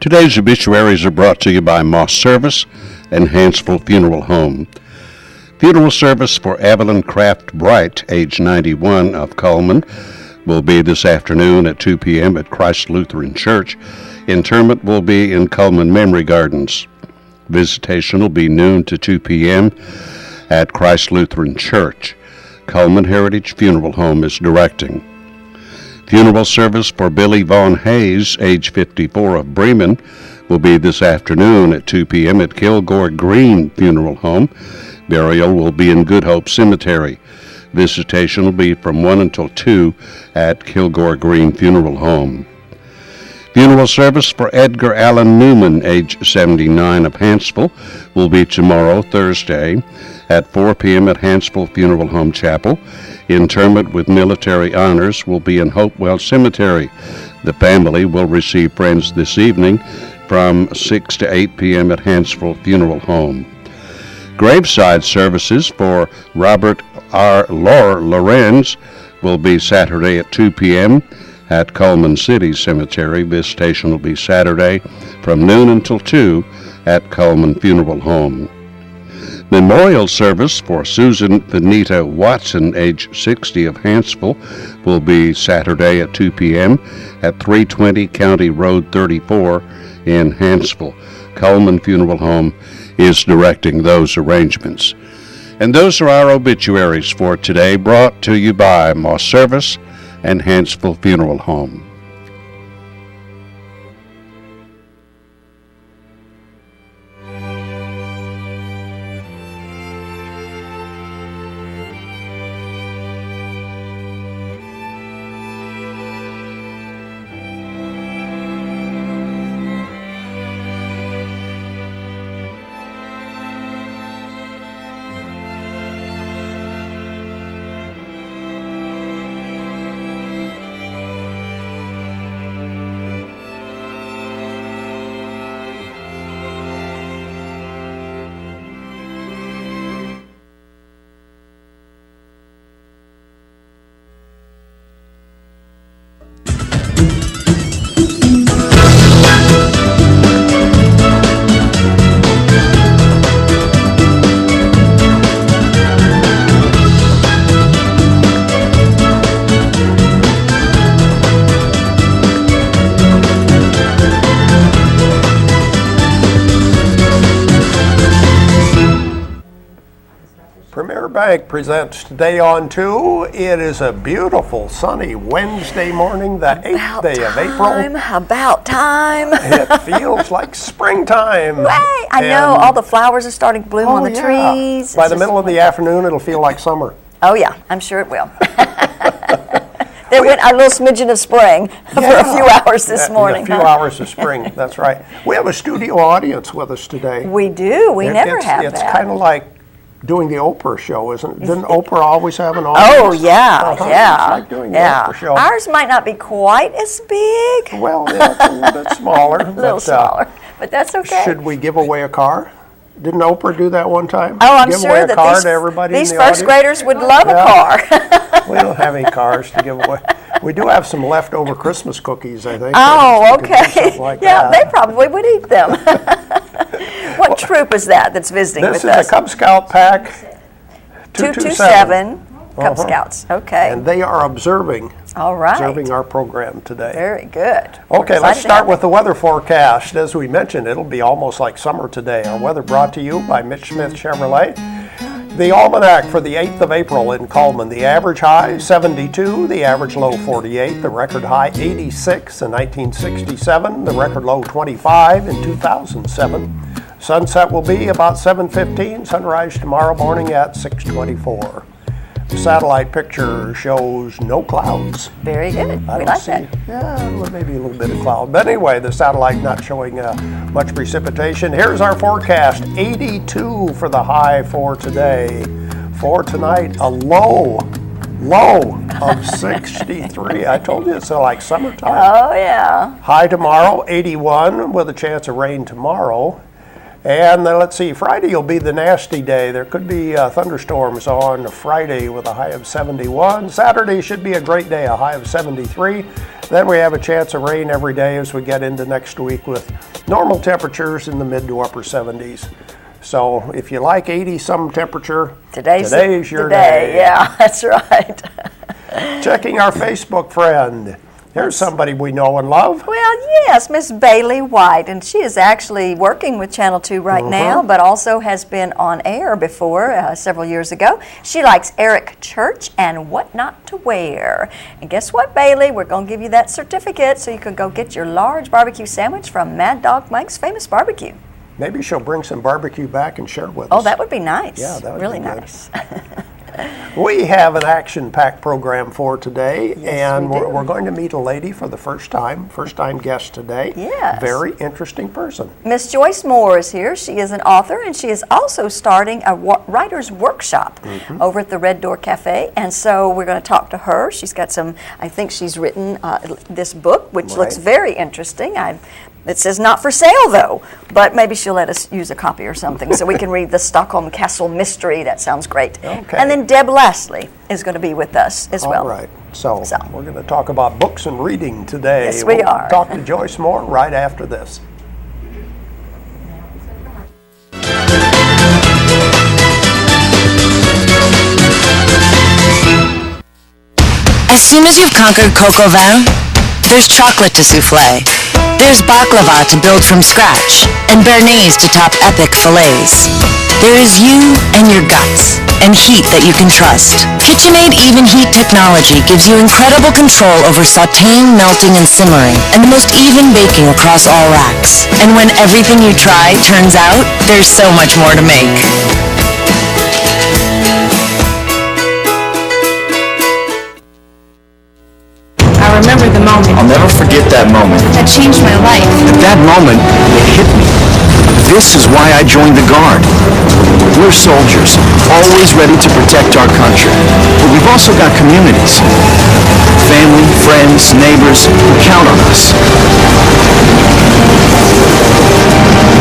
Today's obituaries are brought to you by Moss Service and Hansville Funeral Home. Funeral service for Evelyn Kraft Bright, age 91, of Coleman, will be this afternoon at 2 p.m. at Christ Lutheran Church. Interment will be in Coleman Memory Gardens. Visitation will be noon to 2 p.m. at Christ Lutheran Church. Coleman Heritage Funeral Home is directing. Funeral service for Billy Vaughn Hayes, age 54, of Bremen, will be this afternoon at 2 p.m. at Kilgore Green Funeral Home. Burial will be in Good Hope Cemetery. Visitation will be from 1 until 2 at Kilgore Green Funeral Home. Funeral service for Edgar Allen Newman, age 79, of Hansville, will be tomorrow, Thursday, at 4 p.m. at Hansville Funeral Home Chapel. Interment with military honors will be in Hopewell Cemetery. The family will receive friends this evening from 6 to 8 p.m. at Hansville Funeral Home. Graveside services for Robert R. Lorenz will be Saturday at 2 p.m. at Coleman City Cemetery. Visitation will be Saturday from noon until 2 at Coleman Funeral Home. Memorial service for Susan Benita Watson, age 60, of Hansville, will be Saturday at 2 p.m. at 320 County Road 34 in Hansville. Coleman Funeral Home is directing those arrangements. And those are our obituaries for today, brought to you by Moss Service and Hansville Funeral Home. Bank presents Today on 2. It is a beautiful sunny Wednesday morning, the 8th day of April. About time. It feels like springtime. Right. I know, all the flowers are starting to bloom on the trees. By the middle of the afternoon, it'll feel like summer. Oh yeah, I'm sure it will. There went a little smidgen of spring for a few hours this morning. A few hours of spring, that's right. We have a studio audience with us today. We do. We never have that. It's kind of like doing the Oprah show, isn't it? Didn't Oprah always have an audience? Oh, yeah, It's like doing the Oprah show. Ours might not be quite as big. Well, it's a little bit smaller. A little smaller, but that's okay. Should we give away a car? Didn't Oprah do that one time? Oh, I'm give sure away a that car to everybody these in the first audience? graders would love a car. We don't have any cars to give away. We do have some leftover Christmas cookies, I think. Oh, okay. Like yeah, that. they probably would eat them. What troop is that's visiting with us? This is a Cub Scout pack. 227 Cub Scouts. Okay. And they are observing our program today. Very good. Okay, let's start with the weather forecast. As we mentioned, it'll be almost like summer today. Our weather brought to you by Mitch Smith Chevrolet. The almanac for the 8th of April in Coleman. The average high, 72. The average low, 48. The record high, 86 in 1967. The record low, 25 in 2007. Sunset will be about 7:15. Sunrise tomorrow morning at 6:24. The satellite picture shows no clouds. Very good. We like that. Yeah, maybe a little bit of cloud. But anyway, the satellite not showing much precipitation. Here's our forecast. 82 for the high for today. For tonight, a low of 63. I told you it's like summertime. Oh, yeah. High tomorrow, 81 with a chance of rain tomorrow. And then let's see, Friday will be the nasty day. There could be thunderstorms on Friday with a high of 71. Saturday should be a great day, a high of 73. Then we have a chance of rain every day as we get into next week with normal temperatures in the mid to upper 70s. So if you like 80-some temperature, today's your day. Yeah, that's right. Checking our Facebook friend. Here's somebody we know and love. Well, yes, Miss Bailey White, and she is actually working with Channel 2 right now, but also has been on air before several years ago. She likes Eric Church and What Not to Wear. And guess what, Bailey? We're going to give you that certificate so you can go get your large barbecue sandwich from Mad Dog Mike's Famous Barbecue. Maybe she'll bring some barbecue back and share with us. Oh, that would be nice. Yeah, that would really be good. nice. We have an action-packed program for today, and we do. we're going to meet a lady for the first time guest today. Yes. Very interesting person. Miss Joyce Moore is here. She is an author, and she is also starting a writer's workshop over at the Red Door Cafe. And so we're going to talk to her. She's got some, I think she's written this book, which looks very interesting. It says not for sale, though, but maybe she'll let us use a copy or something so we can read the Stockholm Castle Mystery. That sounds great. Okay. And then Deb Laslie is going to be with us as well. All right. So we're going to talk about books and reading today. Yes, we are. Talk to Joyce Moore right after this. As soon as you've conquered coq au vin, there's chocolate to souffle. There's baklava to build from scratch, and béarnaise to top epic fillets. There is you and your guts, and heat that you can trust. KitchenAid Even Heat technology gives you incredible control over sautéing, melting, and simmering, and the most even baking across all racks. And when everything you try turns out, there's so much more to make. I remember the moment. I'll never forget that moment. That changed my life. At that moment, it hit me. This is why I joined the Guard. We're soldiers, always ready to protect our country. But we've also got communities. Family, friends, neighbors who count on us.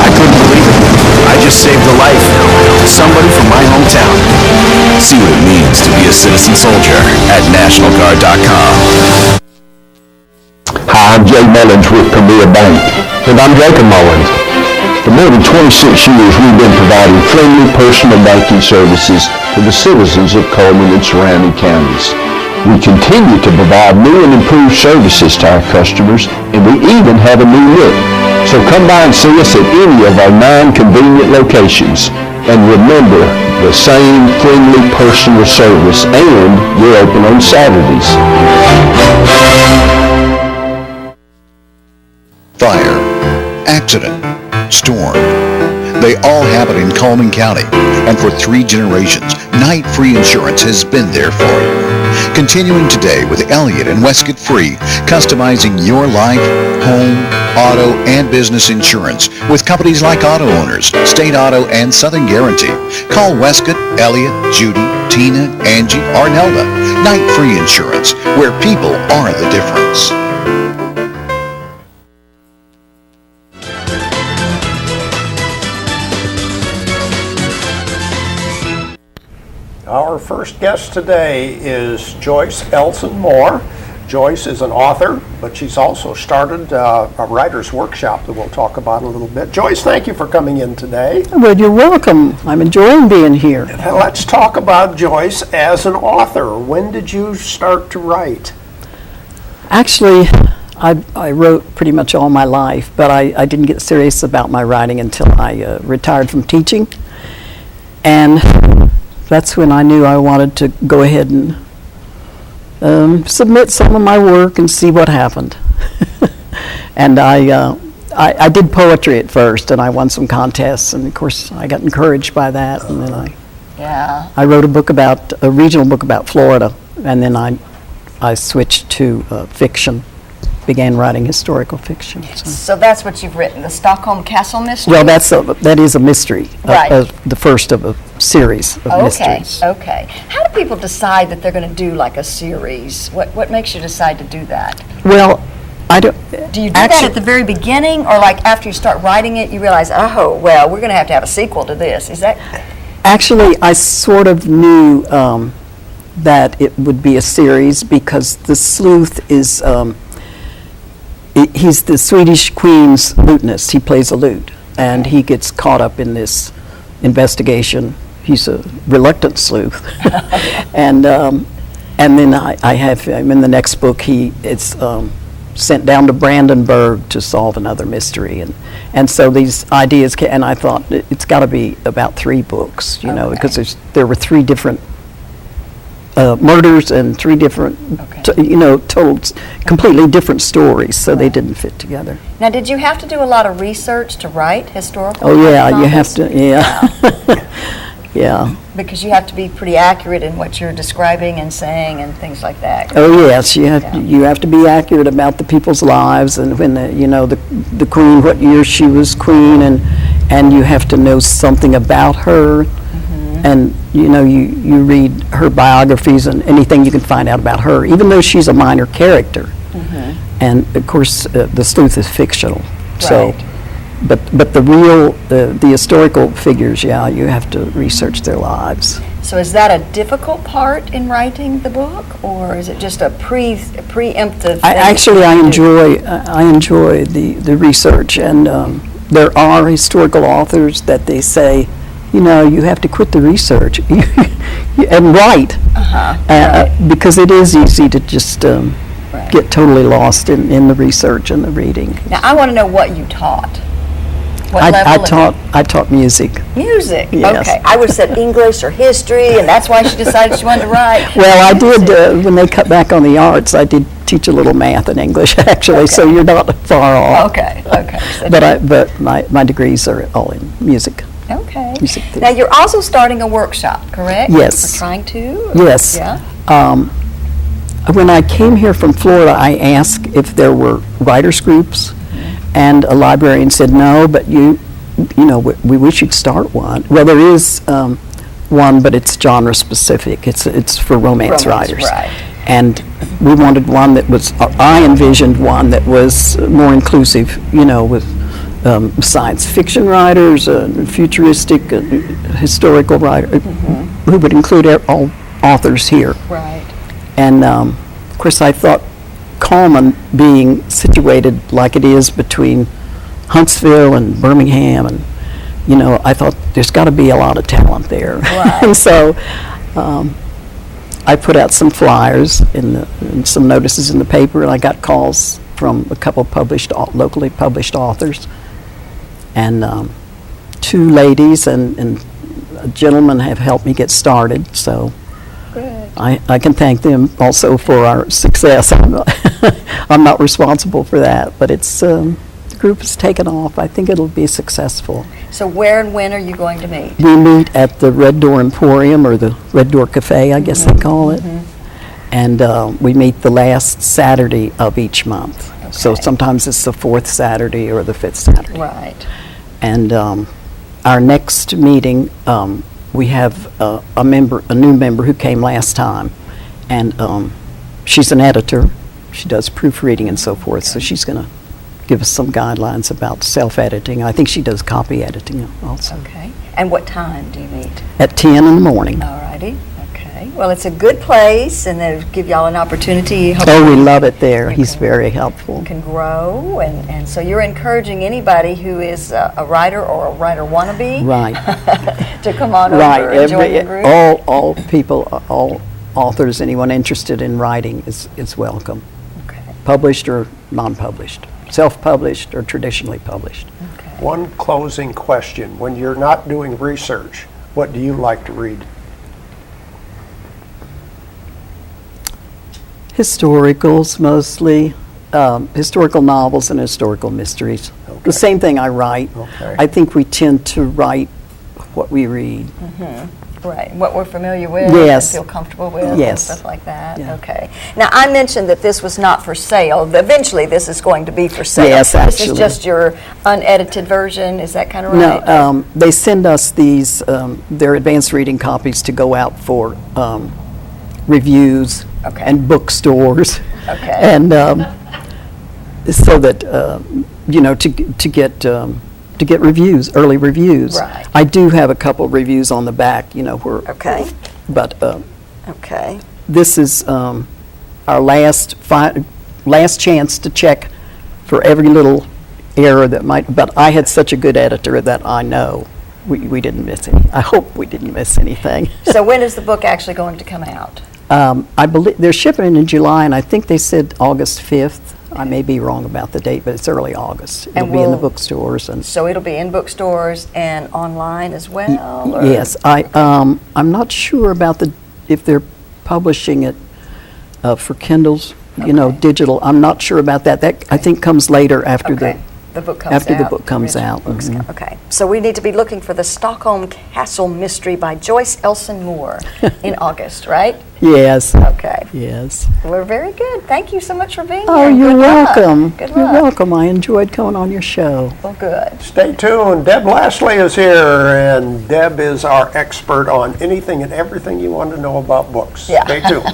I couldn't believe it. I just saved the life of somebody from my hometown. See what it means to be a citizen soldier at NationalGuard.com. Hi, I'm Jay Mullins with Premier Bank. And I'm Jacob Mullins. For more than 26 years, we've been providing friendly personal banking services to the citizens of Coleman and surrounding counties. We continue to provide new and improved services to our customers, and we even have a new look. So come by and see us at any of our 9 convenient locations. And remember, the same friendly personal service, and we're open on Saturdays. Fire, accident, storm. They all happen in Coleman County, and for 3 generations, Night Free Insurance has been there for you. Continuing today with Elliott and Westcott Free, customizing your life, home, auto, and business insurance with companies like Auto Owners, State Auto, and Southern Guarantee. Call Westcott, Elliott, Judy, Tina, Angie, or Nelda. Night Free Insurance, where people are the difference. Our first guest today is Joyce Elson Moore. Joyce is an author, but she's also started a writer's workshop that we'll talk about in a little bit. Joyce, thank you for coming in today. Well, you're welcome. I'm enjoying being here. Let's talk about Joyce as an author. When did you start to write? Actually, I wrote pretty much all my life, but I didn't get serious about my writing until I retired from teaching. And that's when I knew I wanted to go ahead and submit some of my work and see what happened. And I did poetry at first, and I won some contests, and of course I got encouraged by that. And then I wrote a regional book about Florida, and then I switched to fiction. Began writing historical fiction. So that's what you've written, the Stockholm Castle Mystery? Well, that is a mystery, right. The first of a series of mysteries. Okay. How do people decide that they're going to do like a series? What makes you decide to do that? Well, I don't. Do you do that at the very beginning, or like after you start writing it, you realize, oh, well, we're going to have a sequel to this? Is that? Actually, I sort of knew that it would be a series because The Sleuth is he's the Swedish Queen's lutenist. He plays a lute, and he gets caught up in this investigation. He's a reluctant sleuth, and then I have him in the next book. It's sent down to Brandenburg to solve another mystery, and so these ideas and I thought it's got to be about 3 books, because there were 3 different murders and 3 different told completely different stories, so they didn't fit together. Now, did you have to do a lot of research to write historical novels? You have to, yeah. Because you have to be pretty accurate in what you're describing and saying and things like that. Oh yes, you have to be accurate about the people's lives, and when the queen, what year she was queen, and you have to know something about her, and you read her biographies and anything you can find out about her, even though she's a minor character. And of course, the sleuth is fictional, so. But the historical figures, you have to research their lives. So is that a difficult part in writing the book, or is it just a preemptive? I enjoy the research, and there are historical authors that they say, you have to quit the research and write, because it is easy to just get totally lost in the research and the reading. Now I want to know what you taught. I taught music. Music? Yes. Okay. I would have said English or history, and that's why she decided she wanted to write. Well, I did, when they cut back on the arts, I did teach a little math and English, actually, so you're not far off. Okay. So but my degrees are all in music. Okay. Music now, you're also starting a workshop, correct? Yes. Or trying to? Yes. Yeah. When I came here from Florida, I asked if there were writers' groups, and a librarian said, no, but we wish you'd start one. Well, there is one, but it's genre specific. It's for romance writers. Right. And we wanted one that was, I envisioned one that was more inclusive, with science fiction writers, futuristic, historical writers, who would include all authors here. Right. And of course, I thought Coleman, being situated like it is between Huntsville and Birmingham, and I thought there's got to be a lot of talent there. Right. And so I put out some flyers and some notices in the paper, and I got calls from a couple locally published authors, and 2 ladies and a gentleman have helped me get started. So. Good. I can thank them also for our success. I'm not responsible for that, but the group has taken off. I think it'll be successful. So where and when are you going to meet? We meet at the Red Door Emporium, or the Red Door Cafe, I guess they call it. And we meet the last Saturday of each month. Okay. So sometimes it's the 4th Saturday or the 5th Saturday. Right. And our next meeting, we have a new member who came last time, and she's an editor. She does proofreading and so forth, so she's going to give us some guidelines about self-editing. I think she does copy editing also. Okay. And what time do you meet? At 10 in the morning. All righty. Okay. Well, it's a good place, and they'll give y'all an opportunity. Oh, we love it there. He's very helpful. Can grow, and so you're encouraging anybody who is a writer or a writer wannabe, right, to come on over and join the group. All people, all authors, anyone interested in writing is welcome. Okay. Published or non-published, self-published or traditionally published. Okay. One closing question: when you're not doing research, what do you like to read? Historicals mostly, historical novels and historical mysteries. Okay. The same thing I write. Okay. I think we tend to write what we read. Right, what we're familiar with, Yes. and feel comfortable with, Yes. and stuff like that. Yeah. Okay. Now, I mentioned that this was not for sale. Eventually, this is going to be for sale. Yes, This actually. is just your unedited version. Is that kind of right? No, they send us these, their advanced reading copies to go out for reviews Okay. and bookstores. Okay. And so that, to get reviews, early reviews. Right. I do have a couple reviews on the back, where. Okay. But Okay. this is our last chance to check for every little error that might, but I had such a good editor that I know we didn't miss any. I hope we didn't miss anything. So when is the book actually going to come out? I believe they're shipping in July, and I think they said August 5th. I may be wrong about the date, but it's early August. It'll be in the bookstores. So it'll be in bookstores and online as well? Or? Yes. I'm not sure about if they're publishing it for Kindles, digital. I'm not sure about that. That, I think, comes later after the book comes out. Mm-hmm. Okay, so we need to be looking for the Stockholm Castle Mystery by Joyce Moore in August, right? Yes. Okay. Yes. We're very good. Thank you so much for being here. Oh, you're welcome. Good luck. You're welcome. I enjoyed coming on your show. Well, good. Stay tuned. Deb Laslie is here, and Deb is our expert on anything and everything you want to know about books. Yeah. Stay tuned.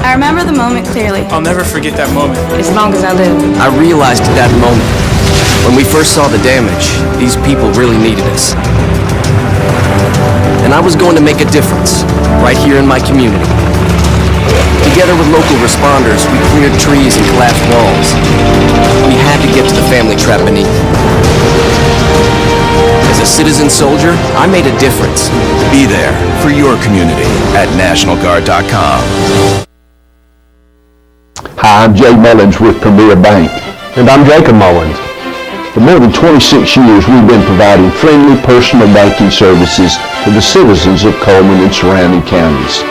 I remember the moment clearly, I'll never forget that moment. as long as I live. I realized at that moment, when we first saw the damage, these people really needed us. And I was going to make a difference, right here in my community. Together with local responders, we cleared trees and collapsed walls. We had to get to the family trapped beneath. As a citizen soldier, I made a difference. Be there for your community at NationalGuard.com. Hi, I'm Jay Mullins with Premier Bank. And I'm Jacob Mullins. For more than 26 years, we've been providing friendly personal banking services to the citizens of Coleman and surrounding counties.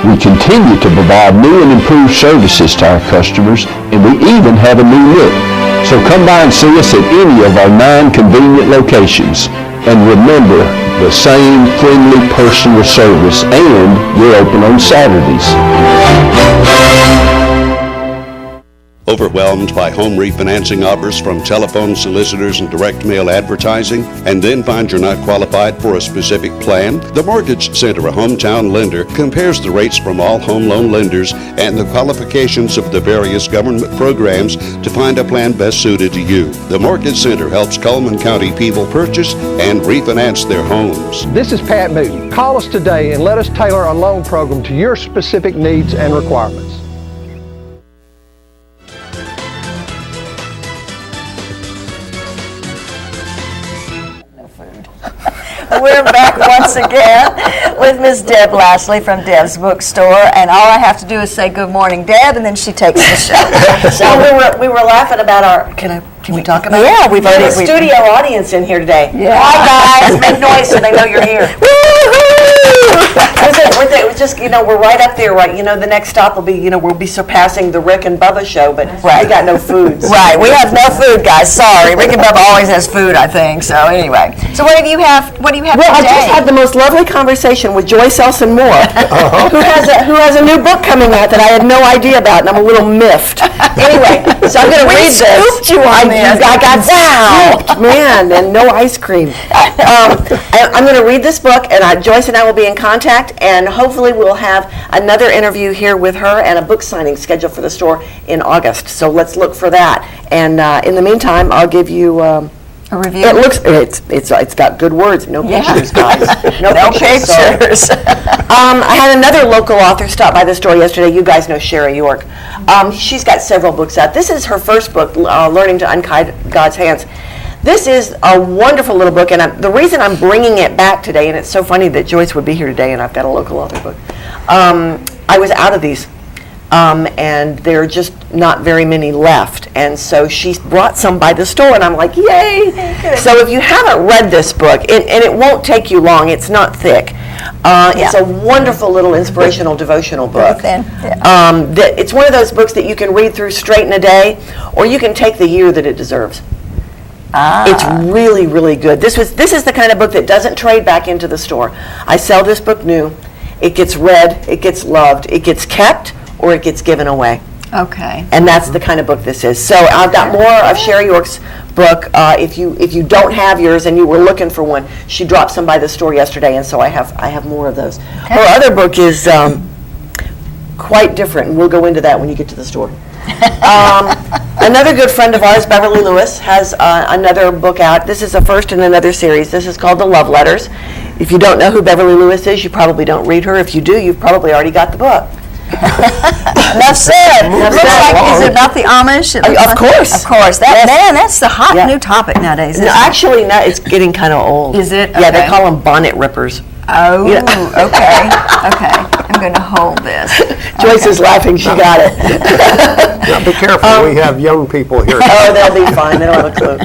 We continue to provide new and improved services to our customers, and we even have a new look. So come by and see us at any of our 9 convenient locations. And remember, the same friendly personal service, and we're open on Saturdays. Overwhelmed by home refinancing offers from telephone solicitors and direct mail advertising, and then find you're not qualified for a specific plan? The Mortgage Center, a hometown lender, compares the rates from all home loan lenders and the qualifications of the various government programs to find a plan best suited to you. The Mortgage Center helps Coleman County people purchase and refinance their homes. This is Pat Newton. Call us today and let us tailor a loan program to your specific needs and requirements. We're back once again with Miss Deb Laslie from Deb's Bookstore, and all I have to do is say good morning, Deb, and then she takes the show. So we were laughing about our. Can we talk about? Yeah, we've already a studio audience in here today. Yeah. Hi guys, make noise so they know you're here. It was just, we're right up there, right? The next stop will be, we'll be surpassing the Rick and Bubba show, but we got no food. Right, we have no food, guys. Sorry, Rick and Bubba always has food, I think. So anyway, so what do you have? What do you have Well, today? I just had the most lovely conversation with Joyce Moore, who has a new book coming out that I had no idea about, and I'm a little miffed. Anyway, so I'm going to read this. Scooped you on this. I got scooped, man, and no ice cream. I'm going to read this book, and Joyce and I will be in contact, and hopefully we'll have another interview here with her and a book signing scheduled for the store in August. So let's look for that. And in the meantime, I'll give you a review. It looks it's got good words, no pictures, guys. No pictures. So, I had another local author stop by the store yesterday. You guys know Sherry York. She's got several books out. This is her first book, Learning to Untie God's Hands. This is a wonderful little book, and the reason I'm bringing it back today, and it's so funny that Joyce would be here today, and I've got a local author book. I was out of these, and there are just not very many left, and so she brought some by the store, and I'm like, yay! So if you haven't read this book, and it won't take you long, it's not thick. It's a wonderful little inspirational devotional book. It's one of those books that you can read through straight in a day, or you can take the year that it deserves. It's really, really good. This is the kind of book that doesn't trade back into the store. I sell this book new. It gets read, it gets loved, it gets kept, or it gets given away. Okay. And that's the kind of book this is. So I've got more of Sherry York's book. If you don't have yours and you were looking for one, she dropped some by the store yesterday, and so I have more of those. Okay. Her other book is quite different, and we'll go into that when you get to the store. Another good friend of ours, Beverly Lewis, has another book out. This is the first in another series. This is called The Love Letters. If you don't know who Beverly Lewis is, you probably don't read her. If you do, you've probably already got the book. Enough said. Looks like, is it about the Amish? Of course. Of course. Man, that's the hot new topic nowadays. No, actually, no, it's getting kind of old. Is it? Yeah, they Okay. call them bonnet rippers. Oh, okay. I'm going to hold this. Joyce is laughing. She got it. Now, be careful. We have young people here. Oh, they'll be fine. They don't have a clue.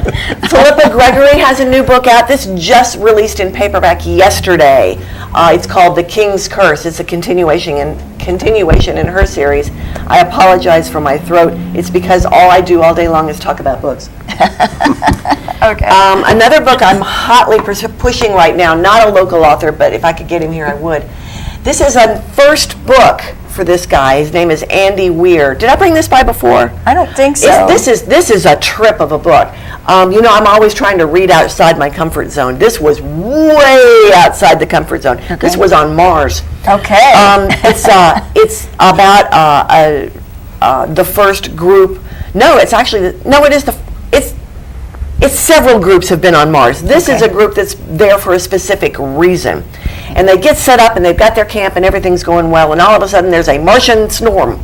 Philippa Gregory has a new book out. This just released in paperback yesterday. It's called The King's Curse. It's a continuation in her series. I apologize for my throat. It's because all I do all day long is talk about books. Okay. Another book I'm hotly pushing right now, not a local author, but if I could get him here, I would. This is a first book for this guy. His name is Andy Weir. Did I bring this by before? I don't think so. This is a trip of a book. You know, I'm always trying to read outside my comfort zone. This was way outside the comfort zone. Okay. This was on Mars. Okay. It's about the first group. No, it's actually it's several groups have been on Mars. This is a group that's there for a specific reason. And they get set up and they've got their camp and everything's going well, and all of a sudden there's a Martian storm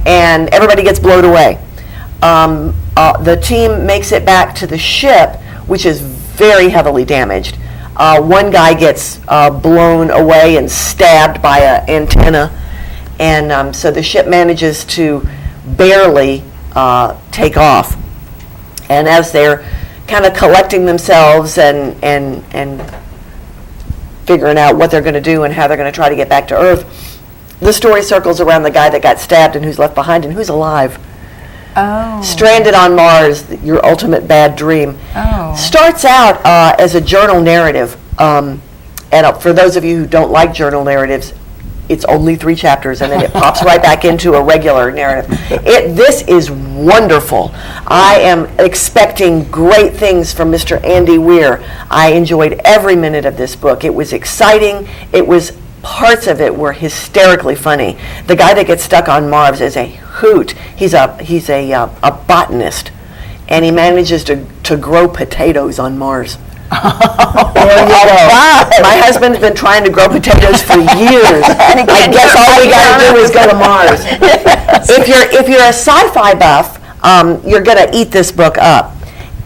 and everybody gets blown away. The team makes it back to the ship, which is very heavily damaged. One guy gets blown away and stabbed by an antenna, and so the ship manages to barely take off. And as they're kind of collecting themselves and figuring out what they're going to do and how they're going to try to get back to Earth, the story circles around the guy that got stabbed and who's left behind and who's alive. Oh. Stranded on Mars, your ultimate bad dream. Oh. Starts out as a journal narrative. And for those of you who don't like journal narratives, it's only 3 chapters and then it pops right back into a regular narrative. This is wonderful. I am expecting great things from Mr. Andy Weir. I enjoyed every minute of this book. It was exciting. Parts of it were hysterically funny. The guy that gets stuck on Mars is a hoot. He's a botanist, and he manages to grow potatoes on Mars. There you go. My husband's been trying to grow potatoes for years. I guess all we got to do is go to Mars. If you're a sci-fi buff, you're going to eat this book up.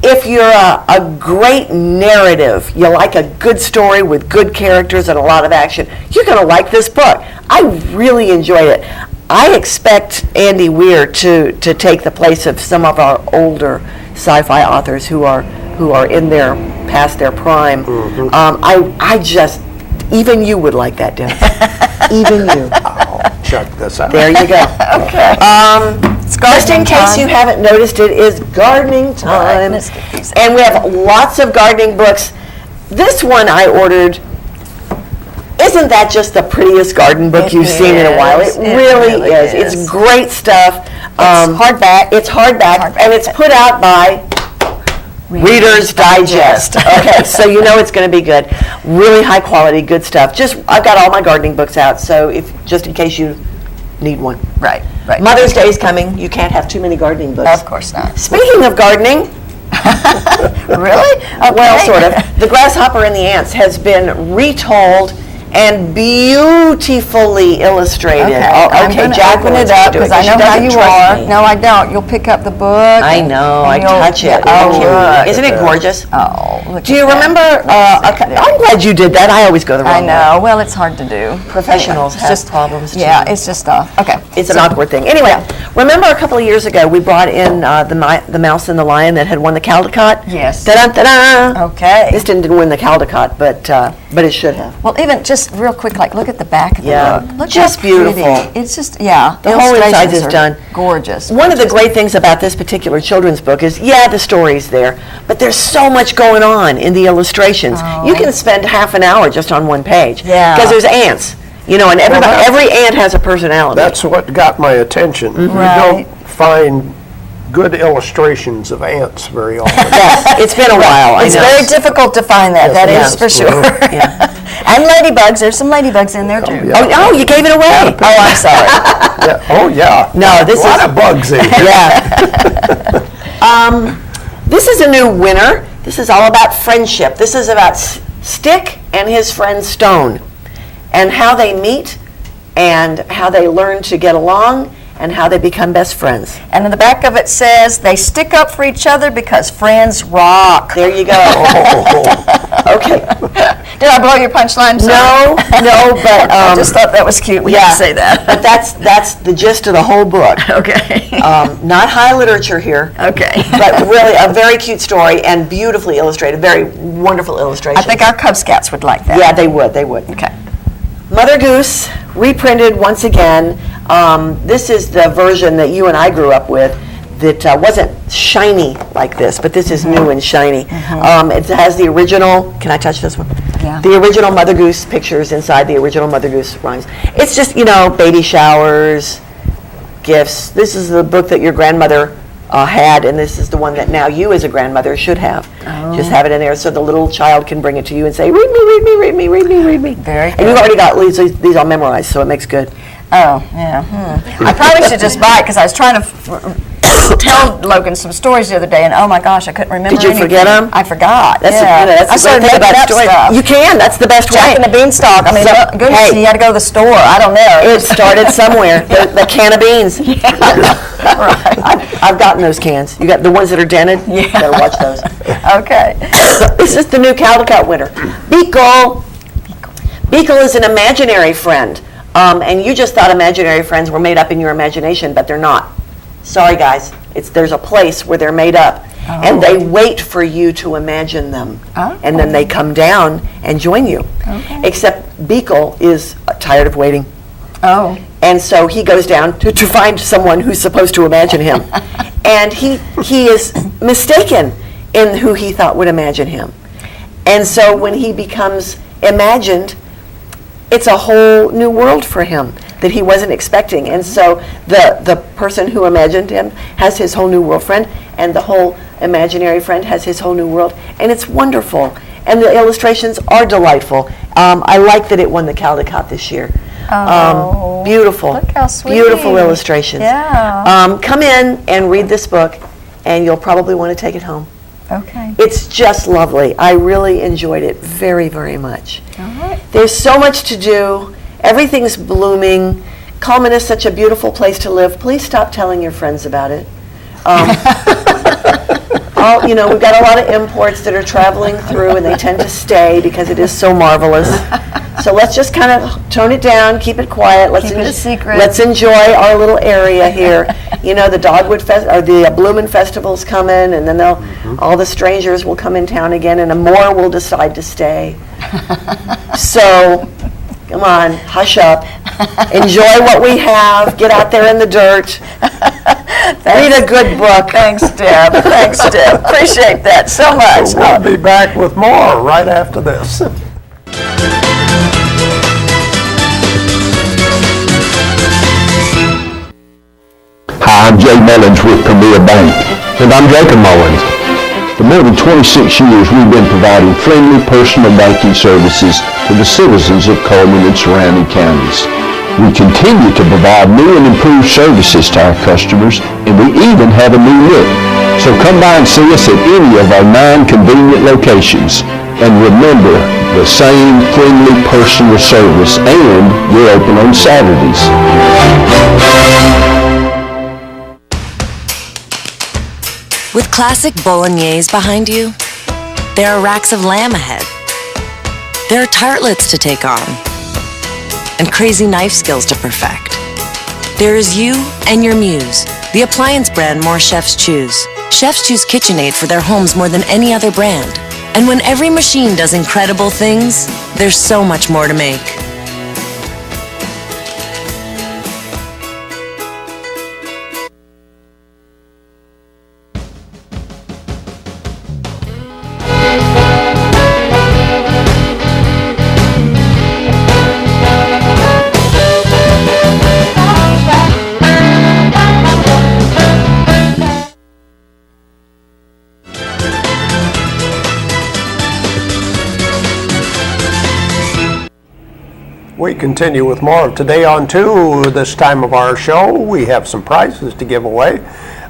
If you're a great narrative, you like a good story with good characters and a lot of action, you're going to like this book. I really enjoyed it. I expect Andy Weir to take the place of some of our older sci-fi authors who are in their past their prime. Mm-hmm. I just, even you would like that, Deb. Even you. I'll check this out. There you go. Okay. Just in case you haven't noticed, it is gardening time. And we have lots of gardening books. This one I ordered. Isn't that just the prettiest garden book you've seen in a while? It really is. It's great stuff. It's hardback, and it's put out by Reader's Digest. Okay, so you know it's going to be good. Really high quality, good stuff. I've got all my gardening books out, so just in case you need one. Right. Mother's Day is coming. You can't have too many gardening books. Of course not. Speaking of gardening. Really? Okay. Well, sort of. The Grasshopper and the Ants has been retold and beautifully illustrated. I'm going to open it up because I know how you are. No, I don't. You'll pick up the book. I know. I touch it. Isn't it gorgeous? Oh, look. Do you remember? I'm glad you did that. I always go the wrong way. I know. Well, it's hard to do. Professionals have problems too. Yeah, it's just okay. It's an awkward thing. Anyway, remember a couple of years ago we brought in the Mouse and the Lion that had won the Caldecott? Yes. Ta-da-ta-da! Okay. This didn't win the Caldecott, but it should have. Well, even just real quick, look at the back of the book. Look just beautiful. It's just, the whole inside is done. Gorgeous. One of the great things about this particular children's book is, the story's there, but there's so much going on in the illustrations. You can spend half an hour just on one page. Yeah. Because there's ants, and every ant has a personality. That's what got my attention. Mm-hmm. You don't find good illustrations of ants very often. Yes, it's been a while. It's very difficult to find that. That is for sure. Yeah. And ladybugs. There's some ladybugs in there too. Oh, you gave it away. Oh, I'm sorry. Oh, yeah. No, this a lot of bugs in here. Yeah. This is a new winner. This is all about friendship. This is about Stick and his friend Stone, and how they meet, and how they learn to get along, and how they become best friends. And in the back of it says, they stick up for each other because friends rock. There you go. Okay. Did I blow your punchline? No, but I just thought that was cute. We have to say that. But that's the gist of the whole book. Okay. Not high literature here. Okay. But really a very cute story and beautifully illustrated. Very wonderful illustration. I think our Cub Scouts would like that. Yeah, they would. They would. Okay. Mother Goose, reprinted once again. This is the version that you and I grew up with that wasn't shiny like this, but this is new and shiny. It has the original, can I touch this one? Yeah. The original Mother Goose pictures inside the original Mother Goose rhymes. It's just, baby showers, gifts. This is the book that your grandmother had, and this is the one that now you as a grandmother should have. Just have it in there so the little child can bring it to you and say, read me, read me, read me, read me, read me. Very good. And you've already got these all memorized, so it makes good. Oh, yeah. I probably should just buy it because I was trying to tell Logan some stories the other day, and oh my gosh, I couldn't remember Did you anything. forget them? I forgot. That's I the started great thing making about up stories. stuff. You can. That's the best Jack way. and the Beanstalk. I mean, goodness, you had to go to the store. I don't know. It started somewhere. The can of beans. Right. I've gotten those cans. You got the ones that are dented? Yeah. Better watch those. Okay. This is the new Caldecott winner. Beagle. Beagle is an imaginary friend. And you just thought imaginary friends were made up in your imagination, but they're not. Sorry, guys. There's a place where they're made up. And they wait for you to imagine them. And then they come down and join you. Okay. Except Beagle is tired of waiting. Oh. And so he goes down to find someone who's supposed to imagine him. And he is mistaken in who he thought would imagine him. And so when he becomes imagined, it's a whole new world for him that he wasn't expecting. And so the person who imagined him has his whole new world friend, and the whole imaginary friend has his whole new world. And it's wonderful. And the illustrations are delightful. I like that it won the Caldecott this year. Oh, beautiful. Look how sweet. Beautiful illustrations. Yeah. Come in and read this book, and you'll probably want to take it home. Okay. It's just lovely. I really enjoyed it very, very much. All right. There's so much to do. Everything's blooming. Coleman is such a beautiful place to live. Please stop telling your friends about it. We've got a lot of imports that are traveling through, and they tend to stay because it is so marvelous. So let's just kind of tone it down, keep it quiet. Keep it a secret. Let's enjoy our little area here. The Dogwood or the Bloomin' Festival's coming, and then all the strangers will come in town again, and more will decide to stay. So, come on, hush up. Enjoy what we have. Get out there in the dirt. Read a good book. Thanks, Deb. Thanks, Deb. Appreciate that so much. We'll be back with more right after this. Hi, I'm Jay Mullins with Premier Bank, and I'm Jacob Mullins. For more than 26 years, we've been providing friendly personal banking services to the citizens of Coleman and surrounding counties. We continue to provide new and improved services to our customers, and we even have a new look. So come by and see us at any of our 9 convenient locations. And remember, the same friendly personal service, and we're open on Saturdays. With classic bolognese behind you, there are racks of lamb ahead. There are tartlets to take on, and crazy knife skills to perfect. There is you and your muse, the appliance brand more chefs choose. Chefs choose KitchenAid for their homes more than any other brand. And when every machine does incredible things, there's so much more to make. We continue with more of Today on 2. This time of our show, we have some prizes to give away.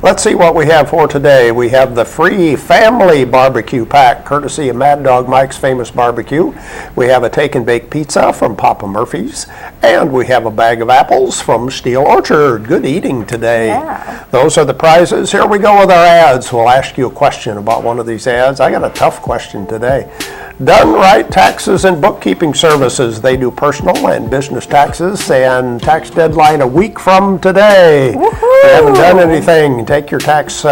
Let's see what we have for today. We have the free family barbecue pack, courtesy of Mad Dog Mike's Famous Barbecue. We have a take and bake pizza from Papa Murphy's, and we have a bag of apples from Steel Orchard. Good eating today. Yeah. Those are the prizes. Here we go with our ads. We'll ask you a question about one of these ads. I got a tough question today. Done Right Taxes and Bookkeeping Services. They do personal and business taxes, and tax deadline a week from today. Woohoo! If you haven't done anything, take your tax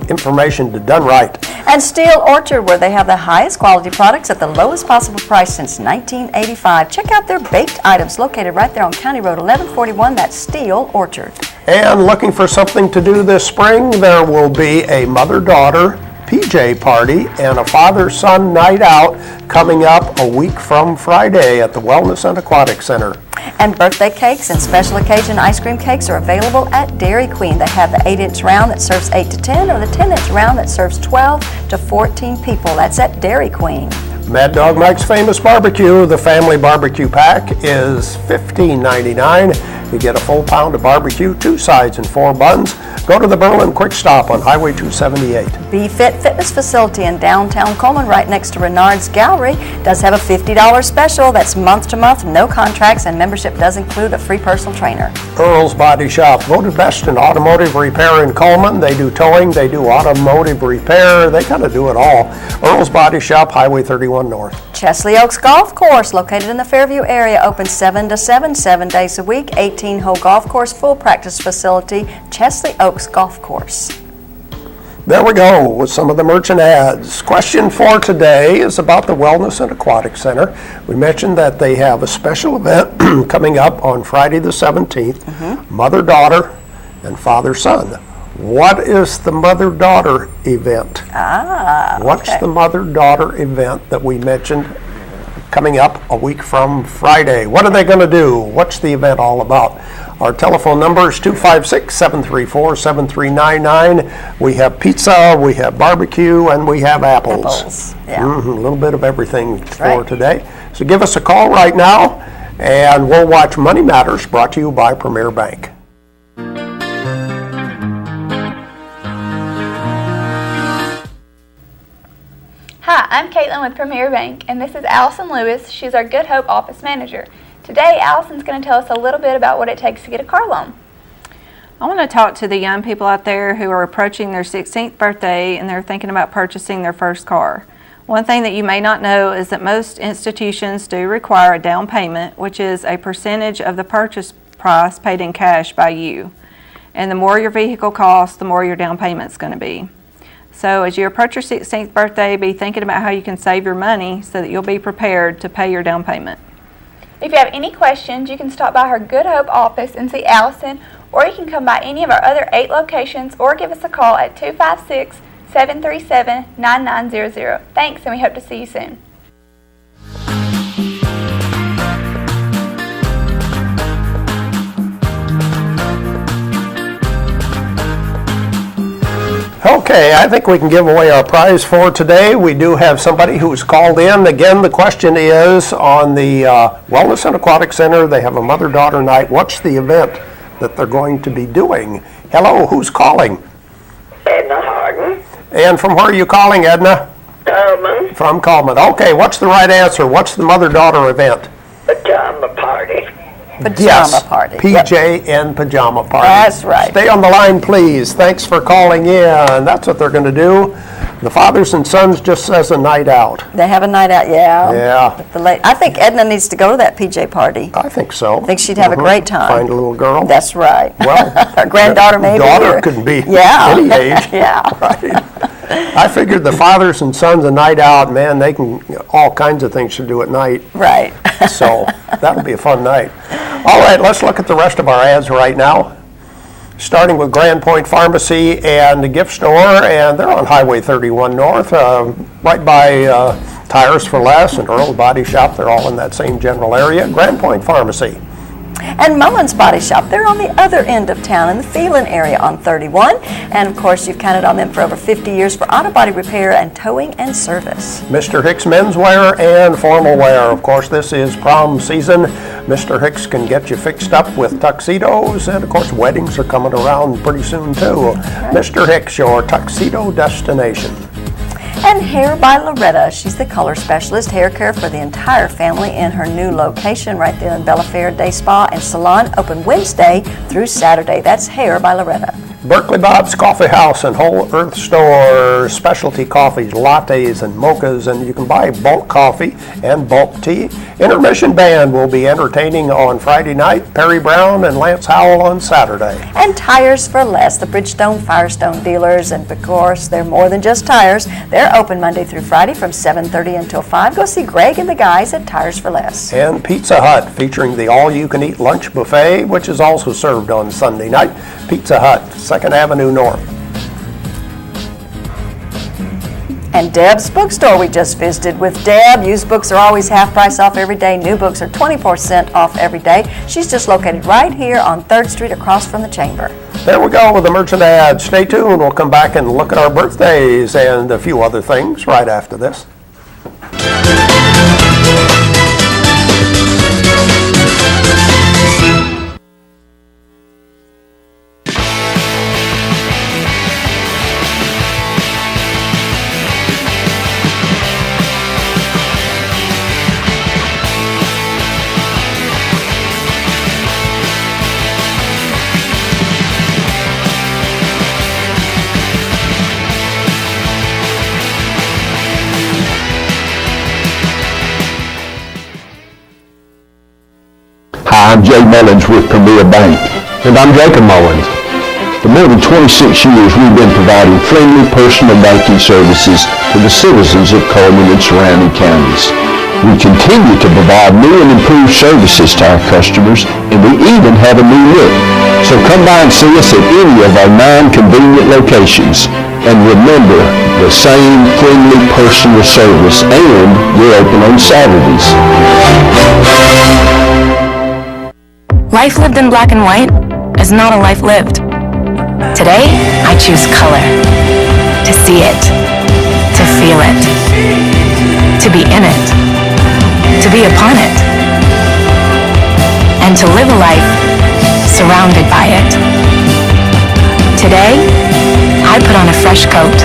information to Done Right. And Steel Orchard, where they have the highest quality products at the lowest possible price since 1985. Check out their baked items located right there on County Road 1141. That's Steel Orchard. And looking for something to do this spring, there will be a mother-daughter PJ party and a father-son night out coming up a week from Friday at the Wellness and Aquatic Center. And birthday cakes and special occasion ice cream cakes are available at Dairy Queen. They have the 8-inch round that serves 8 to 10 or the 10-inch round that serves 12 to 14 people. That's at Dairy Queen. Mad Dog Mike's Famous Barbecue, the family barbecue pack is $15.99. You get a full pound of barbecue, 2 sides and 4 buns. Go to the Berlin Quick Stop on Highway 278. B-Fit Fitness Facility in downtown Coleman, right next to Renard's Gallery, does have a $50 special. That's month to month, no contracts, and membership does include a free personal trainer. Earl's Body Shop, voted best in automotive repair in Coleman. They do towing, they do automotive repair, they kind of do it all. Earl's Body Shop, Highway 31 North. Chesley Oaks Golf Course, located in the Fairview area, open 7 to 7, 7 days a week, 18-hole golf course, full practice facility, Chesley Oaks Golf Course. There we go with some of the merchant ads. Question for today is about the Wellness and Aquatic Center. We mentioned that they have a special event coming up on Friday the 17th, mother-daughter and father-son. What is the mother-daughter event? What's the mother-daughter event that we mentioned coming up a week from Friday? What are they going to do? What's the event all about? Our telephone number is 256-734-7399. We have pizza, we have barbecue, and we have apples. Yeah. A little bit of everything for today. So give us a call right now, and we'll watch Money Matters, brought to you by Premier Bank. Hi, I'm Caitlin with Premier Bank, and this is Allison Lewis. She's our Good Hope office manager. Today, Allison's going to tell us a little bit about what it takes to get a car loan. I want to talk to the young people out there who are approaching their 16th birthday and they're thinking about purchasing their first car. One thing that you may not know is that most institutions do require a down payment, which is a percentage of the purchase price paid in cash by you. And the more your vehicle costs, the more your down payment's going to be. So as you approach your 16th birthday, be thinking about how you can save your money so that you'll be prepared to pay your down payment. If you have any questions, you can stop by her Good Hope office and see Allison, or you can come by any of our other 8 locations or give us a call at 256-737-9900. Thanks, and we hope to see you soon. Okay, I think we can give away our prize for today. We do have somebody who's called in. Again, the question is on the Wellness and Aquatic Center. They have a mother-daughter night. What's the event that they're going to be doing? Hello, who's calling? Edna Harden. And from where are you calling, Edna? Coleman. From Coleman. Okay, what's the right answer? What's the mother-daughter event? Pajama party. Pajama party. PJ and pajama party. That's right. Stay on the line, please. Thanks for calling in. That's what they're going to do. The fathers and sons just says a night out. They have a night out, yeah. Yeah. I think Edna needs to go to that PJ party. I think so. I think she'd have a great time. Find a little girl. That's right. Well, her granddaughter maybe. Daughter couldn't be any age. Yeah. Right. I figured the fathers and sons a night out, man, they can, all kinds of things to do at night. Right. So that'll be a fun night. All right, let's look at the rest of our ads right now. Starting with Grand Point Pharmacy and the gift store, and they're on Highway 31 North, right by Tires for Less and Earl's Body Shop. They're all in that same general area. Grand Point Pharmacy. And Mullen's Body Shop, they're on the other end of town in the Phelan area on 31. And of course, you've counted on them for over 50 years for auto body repair and towing and service. Mr. Hicks Menswear and Formal Wear. Of course, this is prom season. Mr. Hicks can get you fixed up with tuxedos, and of course weddings are coming around pretty soon too. Mr. Hicks, your tuxedo destination. And Hair by Loretta. She's the color specialist, hair care for the entire family in her new location right there in Bellafair Day Spa and Salon, open Wednesday through Saturday. That's Hair by Loretta. Berkeley Bob's Coffee House and Whole Earth Store, specialty coffees, lattes, and mochas, and you can buy bulk coffee and bulk tea. Intermission Band will be entertaining on Friday night, Perry Brown and Lance Howell on Saturday. And Tires for Less, the Bridgestone Firestone dealers, and of course, they're more than just tires. They're open Monday through Friday from 7:30 until 5. Go see Greg and the guys at Tires for Less. And Pizza Hut, featuring the all-you-can-eat lunch buffet, which is also served on Sunday night. Pizza Hut, 2nd Avenue North. And Deb's Bookstore, we just visited with Deb. Used books are always half price off every day. New books are 20% off every day. She's just located right here on 3rd Street across from the Chamber. There we go with the merchant ad. Stay tuned. We'll come back and look at our birthdays and a few other things right after this. Hi, I'm Jay Mullins with Premier Bank. And I'm Jacob Mullins. For more than 26 years, we've been providing friendly personal banking services to the citizens of Coleman and surrounding counties. We continue to provide new and improved services to our customers, and we even have a new look. So come by and see us at any of our 9 convenient locations. And remember, the same friendly personal service, and we're open on Saturdays. Life lived in black and white is not a life lived. Today, I choose color. To see it. To feel it. To be in it. To be upon it. And to live a life surrounded by it. Today, I put on a fresh coat.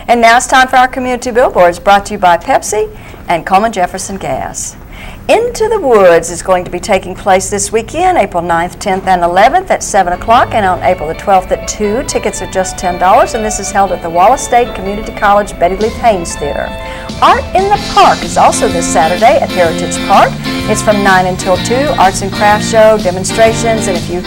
And now it's time for our community billboards, brought to you by Pepsi and Coleman Jefferson Gas. Into the Woods is going to be taking place this weekend, April 9th, 10th, and 11th at 7 o'clock, and on April the 12th at 2. Tickets are just $10, and this is held at the Wallace State Community College Betty Lee Haynes Theater. Art in the Park is also this Saturday at Heritage Park. It's from 9 until 2, arts and crafts show, demonstrations, and if you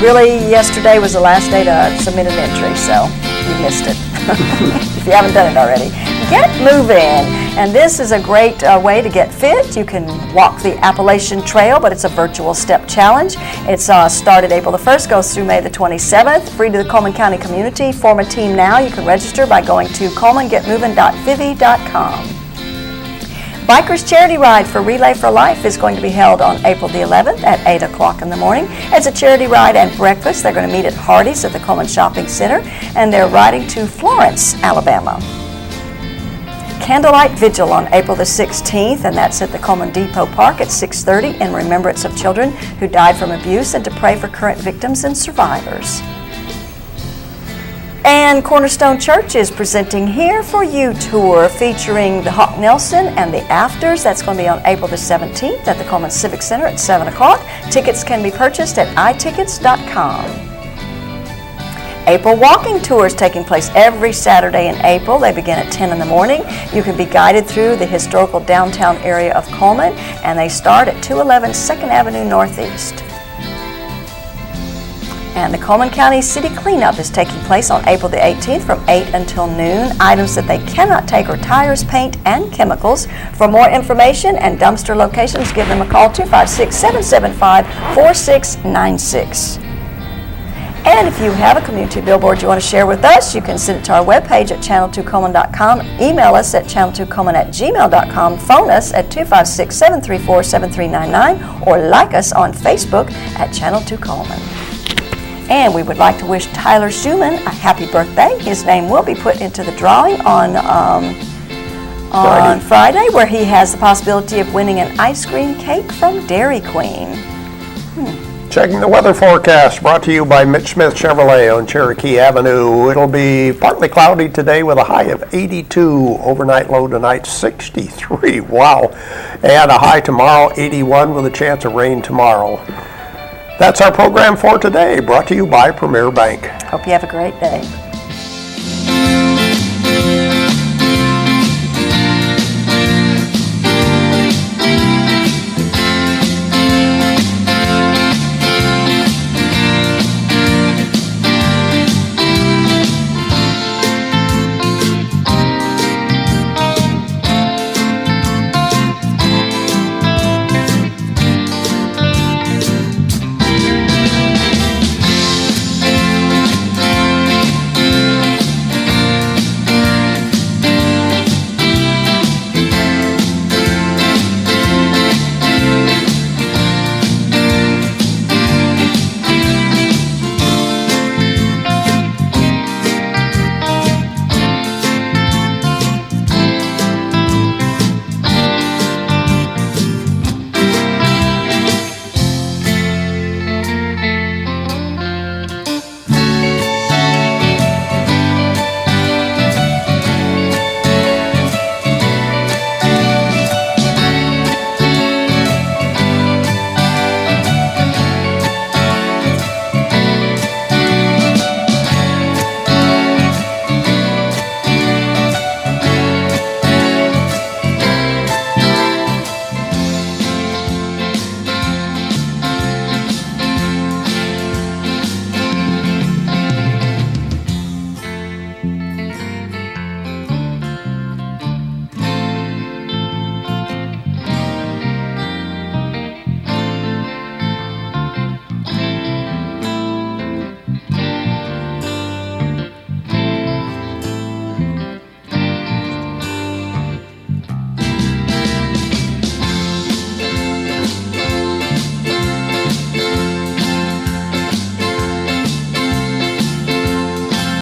yesterday was the last day to submit an entry, so you missed it. If you haven't done it already, get moving. And this is a great way to get fit. You can walk the Appalachian Trail, but it's a virtual step challenge. It's started April the 1st, goes through May the 27th. Free to the Coleman County community. Form a team now. You can register by going to colemangetmoving.fivi.com. Bikers Charity Ride for Relay for Life is going to be held on April the 11th at 8 o'clock in the morning. It's a charity ride and breakfast. They're going to meet at Hardee's at the Coleman Shopping Center, and they're riding to Florence, Alabama. Candlelight Vigil on April the 16th, and that's at the Coleman Depot Park at 6:30 in remembrance of children who died from abuse and to pray for current victims and survivors. And Cornerstone Church is presenting Here For You tour featuring the Hawk Nelson and the Afters. That's going to be on April the 17th at the Coleman Civic Center at 7 o'clock. Tickets can be purchased at itickets.com. April walking tours taking place every Saturday in April. They begin at 10 in the morning. You can be guided through the historical downtown area of Coleman, and they start at 211 2nd Avenue Northeast. And the Coleman County City Cleanup is taking place on April the 18th from 8 until noon. Items that they cannot take are tires, paint, and chemicals. For more information and dumpster locations, give them a call, 256-775-4696. And if you have a community billboard you want to share with us, you can send it to our webpage at channel2coleman.com, email us at channel2coleman@gmail.com, phone us at 256-734-7399, or like us on Facebook at Channel 2 Coleman. And we would like to wish Tyler Schumann a happy birthday. His name will be put into the drawing on Friday, where he has the possibility of winning an ice cream cake from Dairy Queen. Checking the weather forecast, brought to you by Mitch Smith Chevrolet on Cherokee Avenue. It'll be partly cloudy today with a high of 82. Overnight low tonight, 63. Wow. And a high tomorrow, 81, with a chance of rain tomorrow. That's our program for today, brought to you by Premier Bank. Hope you have a great day.